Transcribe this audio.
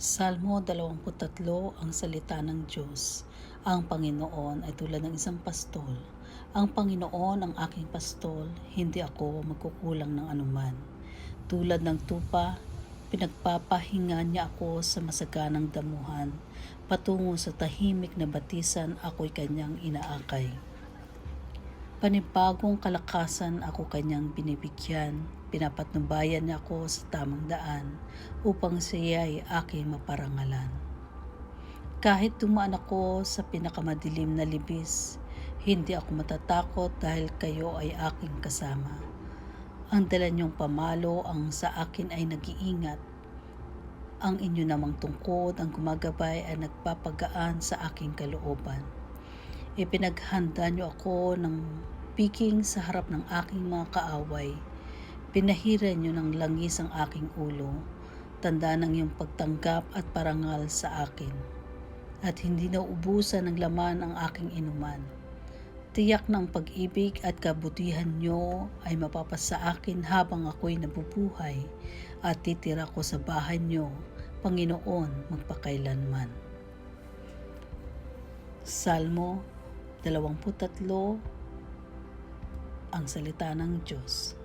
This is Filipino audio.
Salmo 23 ang salita ng Diyos. Ang Panginoon ay tulad ng isang pastol. Ang Panginoon ang aking pastol, hindi ako magkukulang ng anuman. Tulad ng tupa, pinagpapahinga niya ako sa masaganang damuhan. Patungo sa tahimik na batisan ako'y kanyang inaakay. Panibagong kalakasan ako kanyang binibigyan, pinapatnubayan niya ako sa tamang daan upang siya'y aking maparangalan. Kahit dumaan ako sa pinakamadilim na libis, hindi ako matatakot dahil kayo ay aking kasama. Ang dala niyong pamalo ang sa akin ay nag-iingat. Ang inyo namang tungkod ang gumagabay ay nagpapagaan sa aking kalooban. Ipinaghanda niyo ako ng piking sa harap ng aking mga kaaway. Pinahiran niyo ng langis ang aking ulo. Tanda ng iyong pagtanggap at parangal sa akin. At hindi nauubusan ng laman ang aking inuman. Tiyak ng pag-ibig at kabutihan niyo ay mapapasa akin habang ako'y nabubuhay at titira ko sa bahay niyo, Panginoon, magpakailanman. Salmo 23, ang salita ng Diyos.